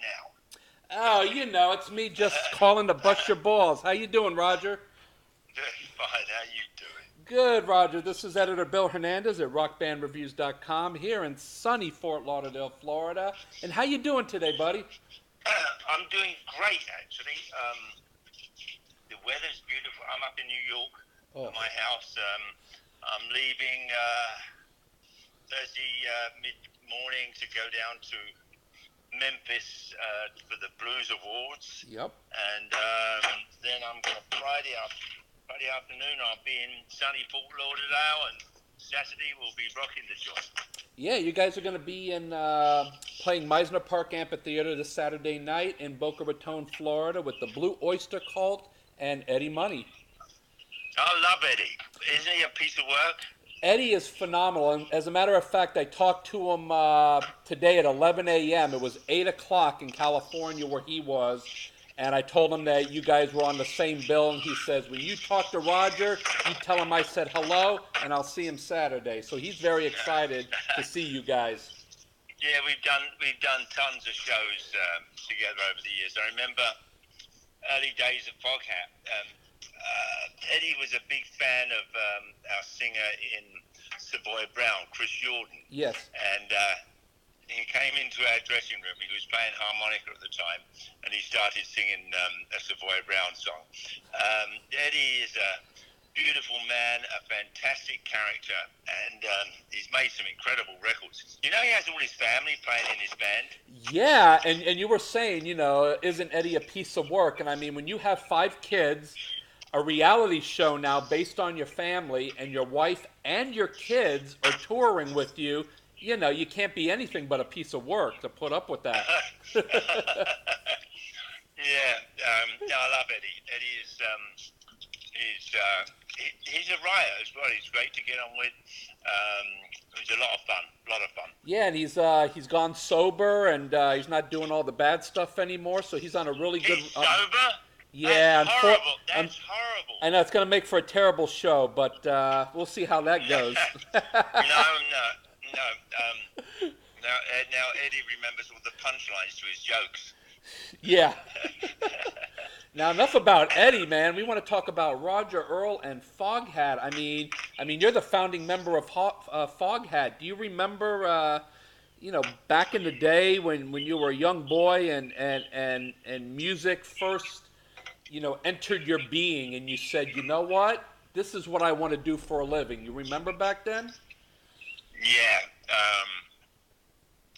now? Oh, it's me just calling to bust your balls. How you doing, Roger? Very fine. How you doing? Good, Roger. This is editor Bill Hernandez at rockbandreviews.com here in sunny Fort Lauderdale, Florida. And how you doing today, buddy? I'm doing great, actually. The weather's beautiful. I'm up in New York Oh, at my house. I'm leaving Thursday mid-morning to go down to Memphis for the Blues Awards. yep. And then I'm going to Friday afternoon, I'll be in sunny Fort Lauderdale, and Saturday we'll be rocking the joint. Yeah, you guys are going to be in playing Meisner Park Amphitheater this Saturday night in Boca Raton, Florida, with the Blue Oyster Cult and Eddie Money. I love Eddie. Isn't he a piece of work? Eddie is phenomenal. And as a matter of fact, I talked to him today at 11 a.m. It was 8 o'clock in California where he was. And I told him that you guys were on the same bill. And he says, when you talk to Roger, you tell him I said hello, and I'll see him Saturday. So he's very excited to see you guys. Yeah, we've done tons of shows together over the years. I remember early days at Foghat. Eddie was a big fan of our singer in Savoy Brown, Chris Jordan, Yes. and he came into our dressing room. He was playing harmonica at the time, and he started singing a Savoy Brown song. Eddie is a beautiful man, a fantastic character, and he's made some incredible records. You know, he has all his family playing in his band. Yeah, and you were saying, isn't Eddie a piece of work? And I mean, when you have 5 kids, a reality show now based on your family, and your wife and your kids are touring with you, you can't be anything but a piece of work to put up with that. Yeah, no, I love Eddie. Eddie is he's a riot as well. He's great to get on with. It was a lot of fun. Yeah, and he's gone sober, and he's not doing all the bad stuff anymore. So he's on a really good. He's sober. Yeah, That's horrible. That's horrible. I know it's going to make for a terrible show, but we'll see how that goes. No. Now Eddie remembers all the punchlines to his jokes. Yeah. Now enough about Eddie, man. We want to talk about Roger Earl and Foghat. I mean, you're the founding member of Foghat. Do you remember, back in the day when you were a young boy and music first, entered your being, and you said, you know what, this is what I want to do for a living. You remember back then? Yeah.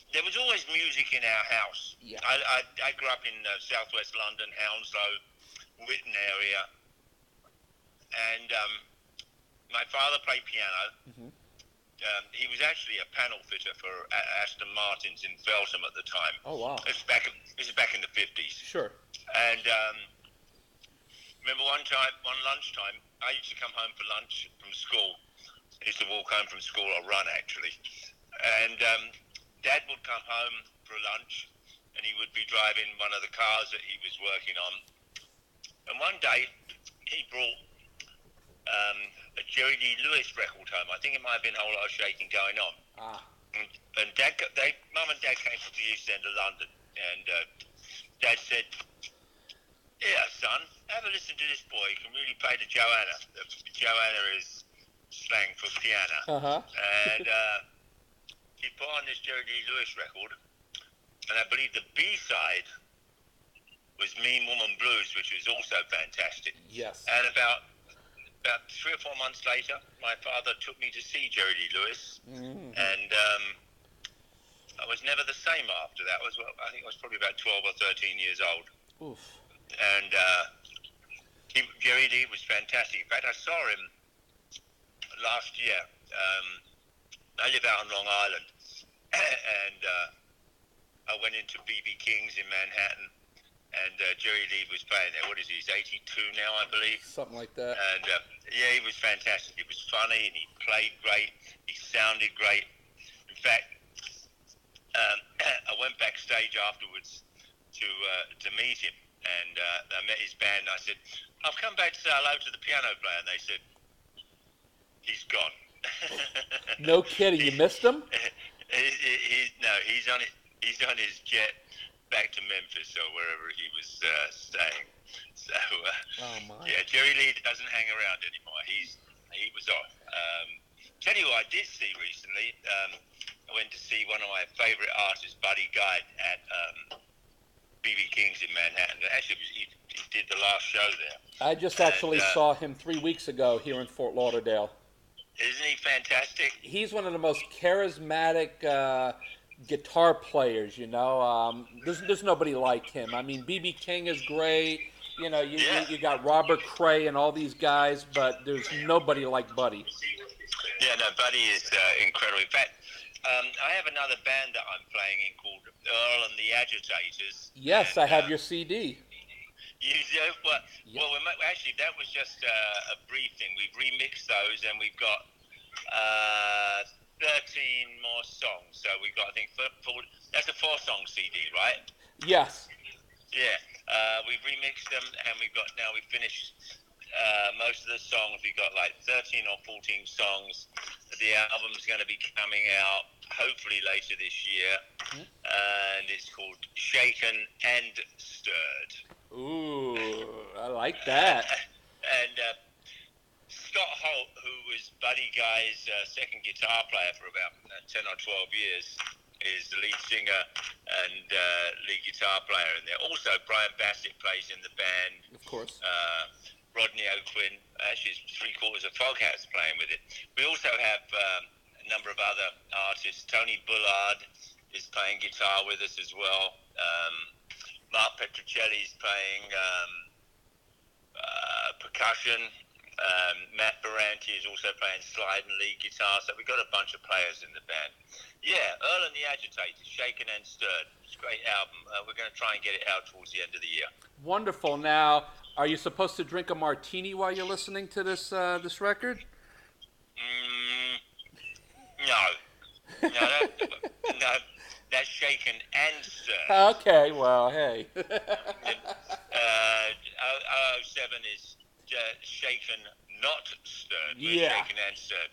There was always music in our house. Yeah. I grew up in southwest London, Hounslow, Witten area, and my father played piano. Hmm. He was actually a panel fitter for Aston Martins in Feltham at the time. Oh wow. This is back in the 50s. Sure. And remember one lunchtime, I used to come home for lunch from school. I used to walk home from school, or run actually. And Dad would come home for lunch, and he would be driving one of the cars that he was working on. And one day, he brought a Jerry Lee Lewis record home. I think it might have been Whole Lot of Shaking Going On. Ah. And Mum and Dad came from the East End of London, and Dad said, "Yeah, son, have a listen to this boy. He can really play the Joanna." Joanna is slang for piano. Uh-huh. And he put on this Jerry Lee Lewis record, and I believe the B-side was Mean Woman Blues, which was also fantastic. Yes. And about 3 or 4 months later, my father took me to see Jerry Lee Lewis, Mm-hmm. and I was never the same after that. I think I was probably about 12 or 13 years old. Oof. And Jerry Lee was fantastic. In fact, I saw him last year. I live out on Long Island, and I went into BB King's in Manhattan, and Jerry Lee was playing there. What is he? He's 82 now, I believe. Something like that. And yeah, he was fantastic. He was funny, and he played great. He sounded great. In fact, I went backstage afterwards to meet him, and I met his band. And I said, "I've come back to say hello to the piano player," and they said, "He's gone." No kidding. You missed him? He's on his jet back to Memphis or wherever he was staying. So Oh my. yeah, Jerry Lee doesn't hang around anymore. He was off. Tell you what I did see recently. I went to see one of my favorite artists, Buddy Guy, at BB King's in Manhattan. Actually, he did the last show there. I just actually saw him 3 weeks ago here in Fort Lauderdale. Isn't he fantastic? He's one of the most charismatic guitar players. There's nobody like him. I mean, BB King is great. You got Robert Cray and all these guys, but there's nobody like Buddy. Yeah, no, Buddy is incredible. In fact, I have another band that I'm playing in called Earl and the Agitators. Yes, and, I have your CD. You know, well, actually, that was just a brief thing. We've remixed those, and we've got 13 more songs. So we've got, I think, that's a 4-song CD, right? Yes. Yeah. We've remixed them, and we've finished most of the songs. We've got like 13 or 14 songs. The album's going to be coming out hopefully later this year, and it's called Shaken and Stirred. Ooh, I like that. And Scott Holt, who was Buddy Guy's second guitar player for about 10 or 12 years, is the lead singer and lead guitar player in there. Also, Brian Bassett plays in the band. Of course. Rodney O'Quinn, actually, 3/4 of Foghat's playing with it. We also have a number of other artists. Tony Bullard is playing guitar with us as well. Mark Petruccelli is playing percussion. Matt Baranti is also playing slide and lead guitar. So we've got a bunch of players in the band. Yeah, Earl and the Agitators, Shaken and Stirred. It's a great album. We're going to try and get it out towards the end of the year. Wonderful. Now, are you supposed to drink a martini while you're listening to this record? No. No, that's Shaken and Stirred. Okay, well, hey. 007 is Shaken, not Stirred. Yeah. Shaken and Stirred.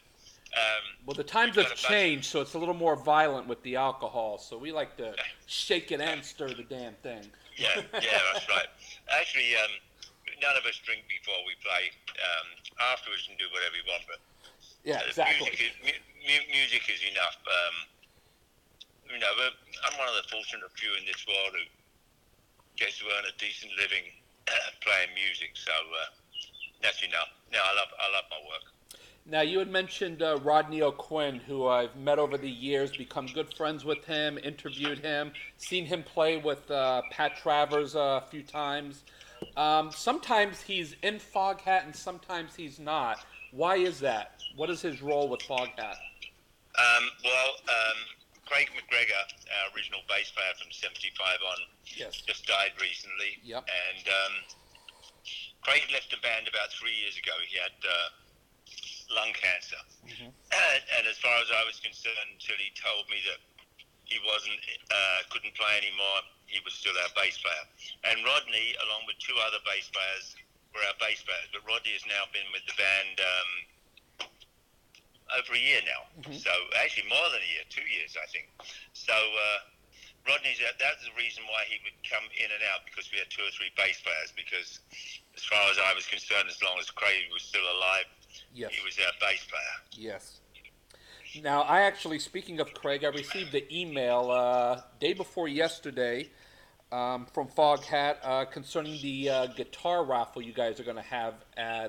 Well, the times have changed, so it's a little more violent with the alcohol. So we like to shake it and stir the damn thing. Yeah, that's right. Actually, none of us drink before we play. Afterwards, we can do whatever we want, but yeah, exactly. Music is enough. I'm one of the fortunate few in this world who gets to earn a decent living playing music, so that's enough. No, I love my work. Now, you had mentioned Rodney O'Quinn, who I've met over the years, become good friends with him, interviewed him, seen him play with Pat Travers a few times. Sometimes he's in Foghat and sometimes he's not. Why is that? What is his role with Foghat? Craig McGregor, our original bass player from 75 on, just died recently. Yep. And Craig left the band about 3 years ago. He had lung cancer. Mm-hmm. And as far as I was concerned, until he told me that he couldn't play anymore, he was still our bass player. And Rodney, along with 2 other bass players, were our bass players. But Rodney has now been with the band over a year now. Mm-hmm. So actually more than a year, 2 years, I think. So Rodney's, that's the reason why he would come in and out, because we had 2 or 3 bass players, because as far as I was concerned, as long as Craig was still alive, he was our bass player. Yes. Now, I actually, speaking of Craig, I received the email day before yesterday from Foghat concerning the guitar raffle you guys are going to have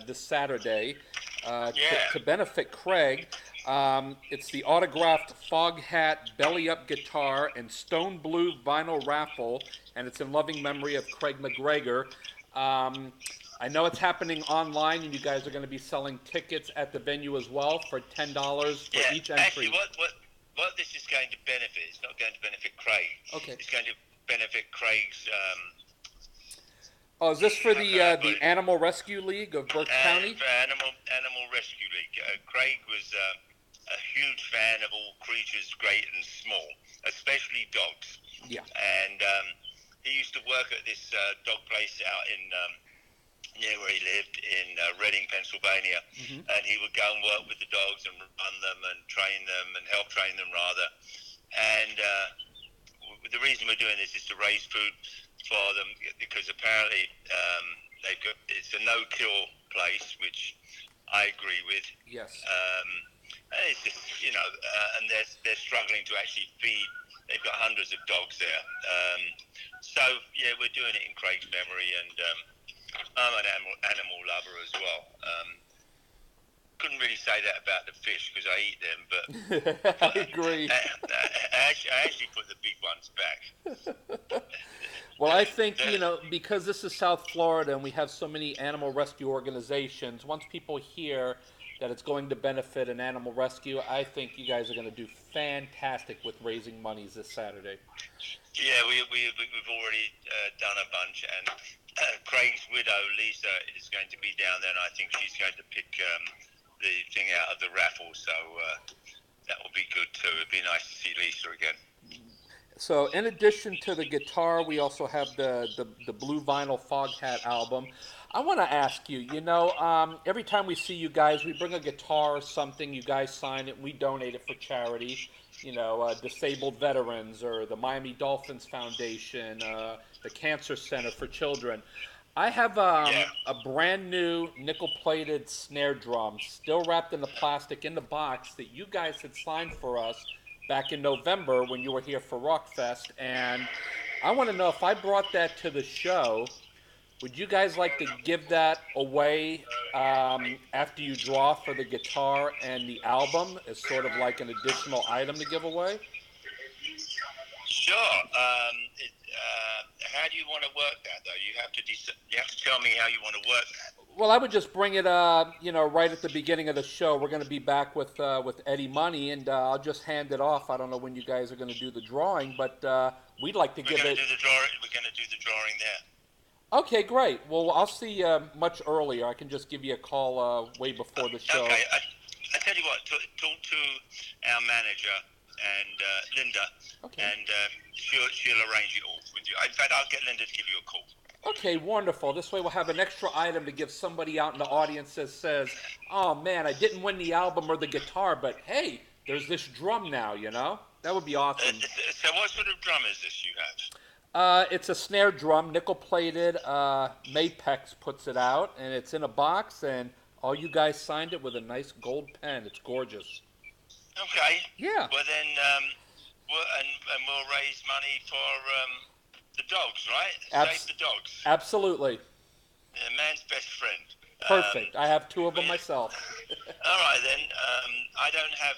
this Saturday to benefit Craig. It's the autographed Foghat Belly Up guitar and Stone Blue vinyl raffle, and it's in loving memory of Craig McGregor. I know it's happening online, and you guys are going to be selling tickets at the venue as well for $10 for each entry. Actually, what this is going to benefit, it's not going to benefit Craig. Okay. It's going to benefit Craig's... is this for the Animal Rescue League of Burke County? Animal Rescue League. Craig was a huge fan of all creatures, great and small, especially dogs. Yeah. And he used to work at this dog place out in... near where he lived in Reading, Pennsylvania, and he would go and work with the dogs and run them and train them and help train them rather. And the reason we're doing this is to raise food for them, because apparently it's a no-kill place, which I agree with. Yes. And it's just, and they're struggling to actually feed. They've got hundreds of dogs there. So yeah, we're doing it in Craig's memory, and I'm an animal lover as well. Couldn't really say that about the fish because I eat them, but I agree. I actually put the big ones back. Well, I think, because this is South Florida and we have so many animal rescue organizations, once people hear that it's going to benefit an animal rescue, I think you guys are going to do fantastic with raising monies this Saturday. Yeah, we've already done a bunch, and Craig's widow, Lisa, is going to be down there, and I think she's going to pick the thing out of the raffle, so that will be good too. It'd be nice to see Lisa again. So, in addition to the guitar, we also have the blue vinyl Foghat album. I want to ask you, every time we see you guys, we bring a guitar or something, you guys sign it, and we donate it for charity. Disabled veterans or the Miami Dolphins Foundation, the Cancer Center for Children. I have a brand new nickel-plated snare drum, still wrapped in the plastic in the box that you guys had signed for us back in November when you were here for Rockfest, and I want to know if I brought that to the show, would you guys like to give that away after you draw for the guitar and the album as sort of like an additional item to give away? Sure. How do you want to work that, though? You have to tell me how you want to work that. Well, I would just bring it, right at the beginning of the show. We're going to be back with Eddie Money, and I'll just hand it off. I don't know when you guys are going to do the drawing, but we'd like to give it. We're going to do the drawing there. Okay, great. Well, I'll see you much earlier. I can just give you a call way before the show. Okay. I tell you what, talk to our manager and Linda, okay. And she'll arrange it all with you. In fact, I'll get Linda to give you a call. Okay, wonderful. This way we'll have an extra item to give somebody out in the audience that says, oh man, I didn't win the album or the guitar, but hey, there's this drum now, That would be awesome. So what sort of drum is this you have? It's a snare drum, nickel-plated. Mapex puts it out, and it's in a box, and all you guys signed it with a nice gold pen. It's gorgeous. Okay. Yeah. Well, then, we'll raise money for the dogs, right? Save the dogs. Absolutely. Man's best friend. Perfect. I have two of them myself. All right, then. I don't have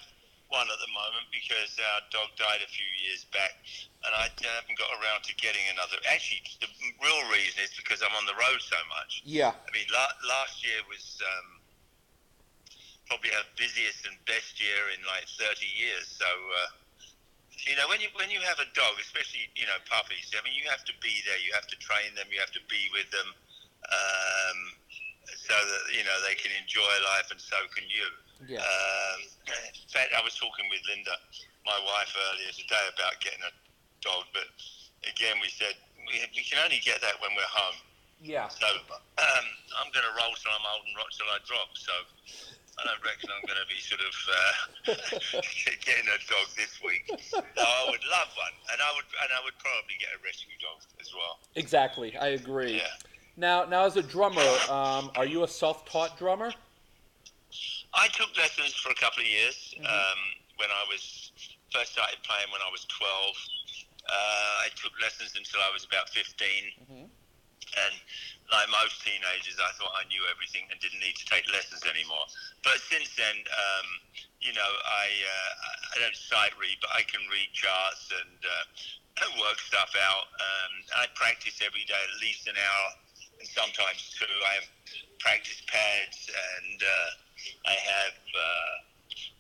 one at the moment because our dog died a few years back, and I haven't got around to getting another. Actually, the real reason is because I'm on the road so much. Yeah. I mean, last year was probably our busiest and best year in like 30 years. So, when you have a dog, especially puppies, I mean, you have to be there. You have to train them. You have to be with them, so that they can enjoy life, and so can you. Yeah. In fact, I was talking with Linda, my wife, earlier today about getting a dog, but again, we said we can only get that when we're home. Yeah. So I'm going to roll till I'm old and rock till I drop. So I don't reckon I'm going to be sort of getting a dog this week. No, I would love one, and I would probably get a rescue dog as well. Exactly, I agree. Yeah. Now as a drummer, are you a self-taught drummer? I took lessons for a couple of years when I was first started playing when I was 12. I took lessons until I was about 15. And like most teenagers, I thought I knew everything and didn't need to take lessons anymore. But since then, I don't sight read, but I can read charts and work stuff out. I practice every day, at least an hour, and sometimes two. I have practice pads, and I have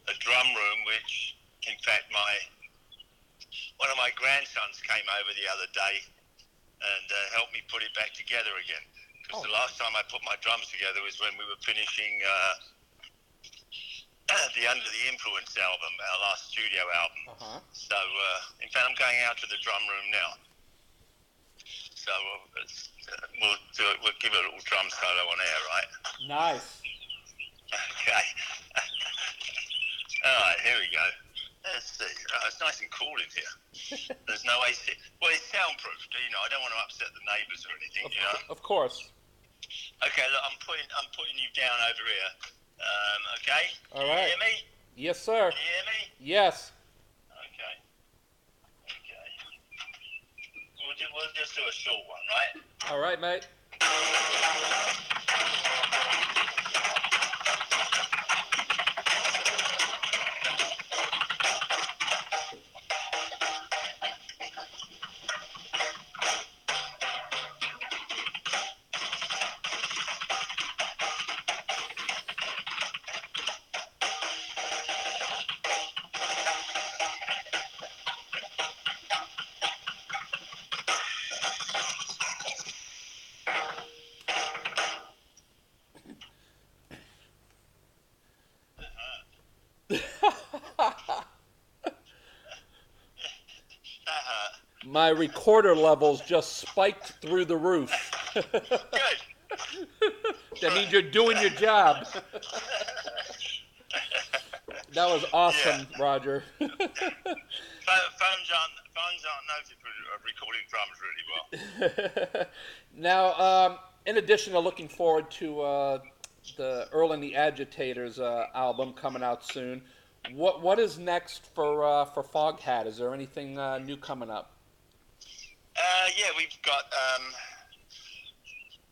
a drum room, which, in fact, one of my grandsons came over the other day and helped me put it back together again. Because the last time I put my drums together was when we were finishing the Under the Influence album, our last studio album. So, in fact, I'm going out to the drum room now. So we'll give it a little drum solo on air, right? Nice. Okay. All right, here we go. Let's see. It's nice and cool in here. There's no AC. Well, it's soundproof. You know, I don't want to upset the neighbours or anything. Of course. Okay, look, I'm putting you down over here. Okay. All right. Can you hear me? Yes, sir. Can you hear me? Yes. Okay. We'll just do a short one, right? All right, mate. My recorder levels just spiked through the roof. Good. That means you're doing your job. That was awesome, Yeah. Roger. Phones aren't noted for recording drums really well. Now, in addition to looking forward to the Earl and the Agitators album coming out soon, what is next for Foghat? Is there anything new coming up? Yeah, we've got.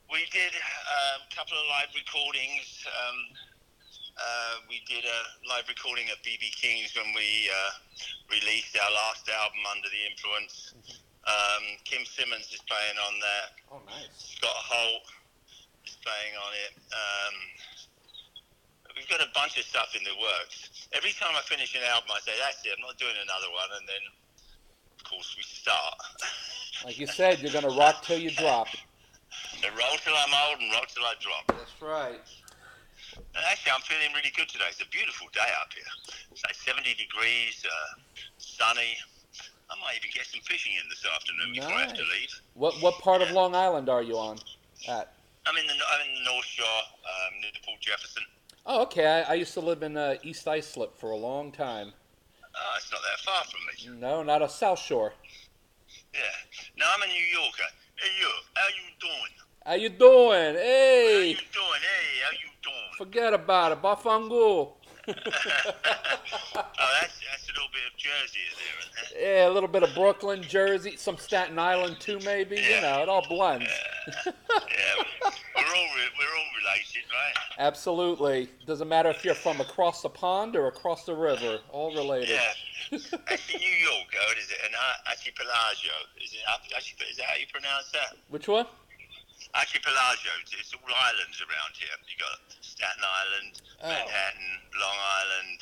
We did a couple of live recordings. We did a live recording at BB King's when we released our last album, Under the Influence. Kim Simmons is playing on there. Oh, nice. Scott Holt is playing on it. We've got a bunch of stuff in the works. Every time I finish an album, I say, that's it, I'm not doing another one. And then, of course, we start. Like you said, you're going to rock till you drop. So roll till I'm old and rock till I drop. That's right. And actually, I'm feeling really good today. It's a beautiful day up here. It's like 70 degrees, sunny. I might even get some fishing in this afternoon before I have to leave. What part of Long Island are you on at? I'm in the North Shore, near Port Jefferson. Oh, okay. I used to live in East Islip for a long time. Oh, it's not that far from me. No, not a South Shore. Yeah. No, I'm a New Yorker. Hey, you. How you doing? How you doing? How Hey! you doing? Hey, how you doing? Forget about it. Bafangu. Oh, that's a little bit of Jersey there, isn't it? Yeah, a little bit of Brooklyn, Jersey, some Staten Island too, maybe. Yeah. You know, it all blends. Yeah, we're all related, right? Absolutely. Doesn't matter if you're from across the pond or across the river. All related. Yeah. Actually, New York, what is it? An archipelago. Is that how you pronounce that? Which one? Archipelago. It's all islands around here. You got Staten Island, Manhattan, Long Island.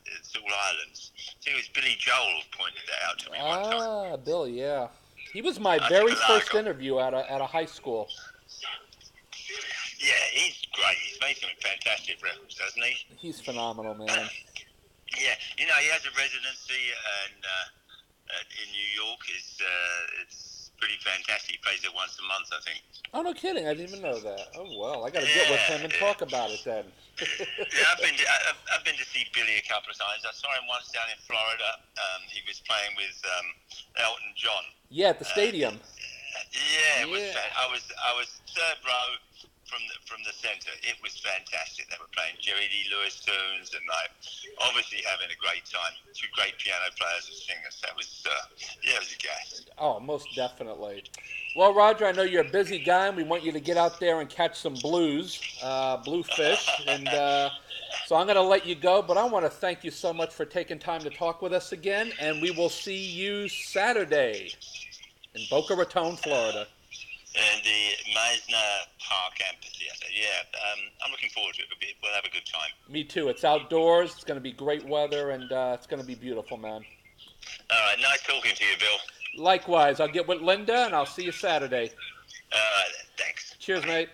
It's all islands. I think it was Billy Joel who pointed that out to me one time. Ah, Billy, yeah. He was my very first interview at a high school. Yeah, he's great. He's made some fantastic records, doesn't he? He's phenomenal, man. Yeah, you know, he has a residency in New York. It's pretty fantastic. He plays it once a month, I think. Oh, no kidding. I didn't even know that. Oh, well, I got to get with him and talk about it then. Yeah, I've been to see Billy a couple of times. I saw him once down in Florida. He was playing with Elton John. Yeah, at the stadium. Yeah, it was. I was third row from the centre. It was fantastic. They were playing Jerry Lee Lewis tunes and obviously having a great time. Two great piano players and singers. That was it was a gas. Oh, most definitely. Well, Roger, I know you're a busy guy, and we want you to get out there and catch some bluefish, and so I'm going to let you go, but I want to thank you so much for taking time to talk with us again, and we will see you Saturday in Boca Raton, Florida. And the Meisner Park Amphitheater. Yeah, I'm looking forward to it. We'll have a good time. Me too. It's outdoors. It's going to be great weather, and it's going to be beautiful, man. All right, nice talking to you, Bill. Likewise. I'll get with Linda, and I'll see you Saturday. All right, thanks. Cheers, mate.